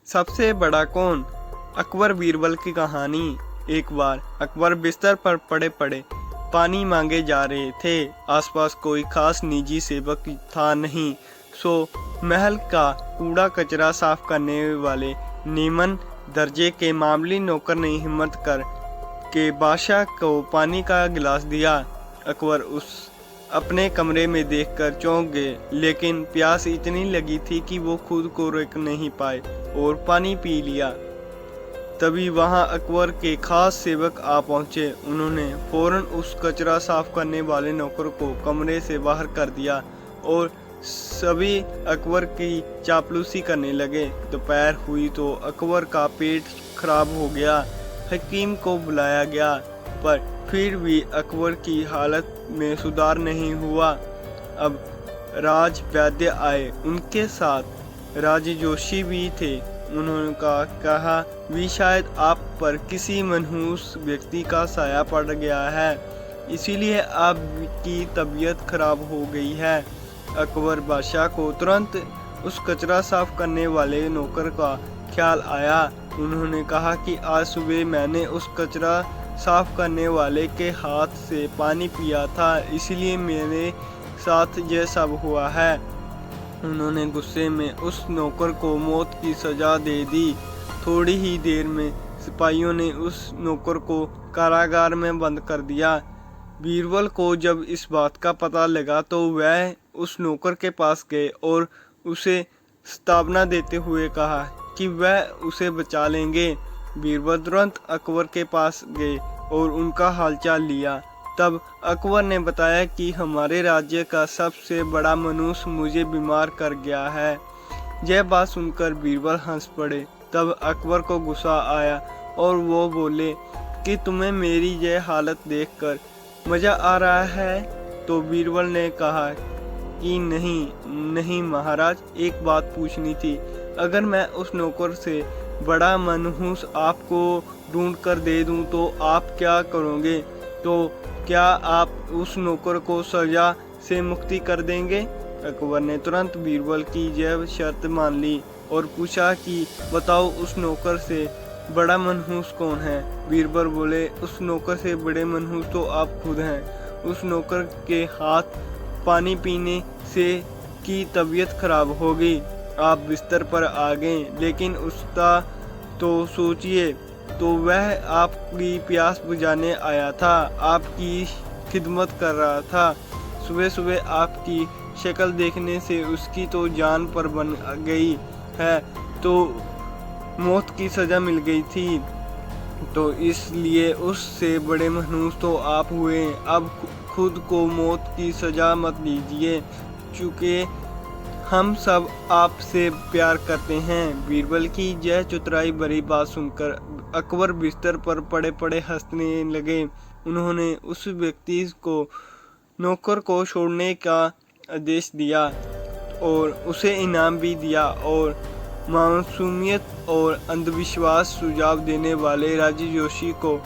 सबसे बड़ा कौन? अकबर बीरबल की कहानी। एक बार अकबर बिस्तर पर पड़े पड़े पानी मांगे जा रहे थे। आसपास कोई खास निजी सेवक था नहीं, सो महल का कूड़ा कचरा साफ करने वाले निम्न दर्जे के मामूली नौकर ने हिम्मत कर के बादशाह को पानी का गिलास दिया। अकबर उस अपने कमरे में देखकर चौंक गए, लेकिन प्यास इतनी लगी थी कि वो खुद को रोक नहीं पाए और पानी पी लिया। तभी वहां अकबर के खास सेवक आ पहुंचे। उन्होंने फौरन उस कचरा साफ करने वाले नौकर को कमरे से बाहर कर दिया और सभी अकबर की चापलूसी करने लगे। दोपहर हुई तो अकबर का पेट खराब हो गया। हकीम को बुलाया गया, पर फिर भी अकबर की हालत में सुधार नहीं हुआ। अब राज वैद्य आए, उनके साथ राजजोशी भी थे। उन्होंने कहा भी शायद आप पर किसी मनहूस व्यक्ति का साया पड़ गया है, इसीलिए आपकी तबीयत खराब हो गई है। अकबर बादशाह को तुरंत उस कचरा साफ करने वाले नौकर का ख्याल आया। उन्होंने कहा कि आज सुबह मैंने उस कचरा साफ करने वाले के हाथ से पानी पिया था, इसलिए मेरे साथ यह सब हुआ है। उन्होंने गुस्से में उस नौकर को मौत की सजा दे दी। थोड़ी ही देर में सिपाहियों ने उस नौकर को कारागार में बंद कर दिया। बीरबल को जब इस बात का पता लगा तो वह उस नौकर के पास गए और उसे सांत्वना देते हुए कहा कि वह उसे बचा लेंगे। बीरबल तुरंत अकबर के पास गए और उनका हालचाल लिया। तब अकबर ने बताया कि हमारे राज्य का सबसे बड़ा मनुष्य मुझे बीमार कर गया है। यह बात सुनकर बीरबल हंस पड़े। तब अकबर को गुस्सा आया और वो बोले कि तुम्हें मेरी यह हालत देखकर मज़ा आ रहा है? तो बीरबल ने कहा कि नहीं महाराज, एक बात पूछनी थी। अगर मैं उस नौकर से बड़ा मनहूस आपको ढूंढ कर दे दूं तो आप क्या करोगे? तो क्या आप उस नौकर को सजा से मुक्ति कर देंगे? अकबर ने तुरंत बीरबल की यह शर्त मान ली और पूछा कि बताओ उस नौकर से बड़ा मनहूस कौन है? बीरबल बोले, उस नौकर से बड़े मनहूस तो आप खुद हैं। उस नौकर के हाथ पानी पीने से की तबीयत खराब हो गई, आप बिस्तर पर आ गए, लेकिन उसका तो सोचिए, तो वह आपकी प्यास बुझाने आया था, आपकी खिदमत कर रहा था। सुबह सुबह आपकी शक्ल देखने से उसकी तो जान पर बन गई है, तो मौत की सज़ा मिल गई थी, तो इसलिए उससे बड़े मनहूस तो आप हुए। अब खुद को मौत की सज़ा मत दीजिए, चूँकि हम सब आपसे प्यार करते हैं। बीरबल की यह चतुराई भरी बात सुनकर अकबर बिस्तर पर पड़े पड़े हंसने लगे। उन्होंने उस व्यक्ति को नौकर को छोड़ने का आदेश दिया और उसे इनाम भी दिया और मासूमियत और अंधविश्वास सुझाव देने वाले राजजोशी को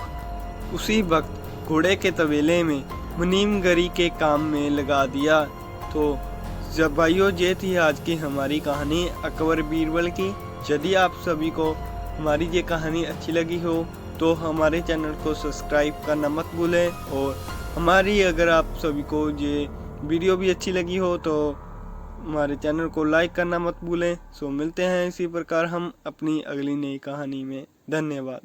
उसी वक्त घोड़े के तबेले में मुनीमगरी के काम में लगा दिया। तो जब भाइयों, ये थी आज की हमारी कहानी अकबर बीरबल की। यदि आप सभी को हमारी ये कहानी अच्छी लगी हो तो हमारे चैनल को सब्सक्राइब करना मत भूलें, और हमारी अगर आप सभी को ये वीडियो भी अच्छी लगी हो तो हमारे चैनल को लाइक करना मत भूलें। सो मिलते हैं इसी प्रकार हम अपनी अगली नई कहानी में। धन्यवाद।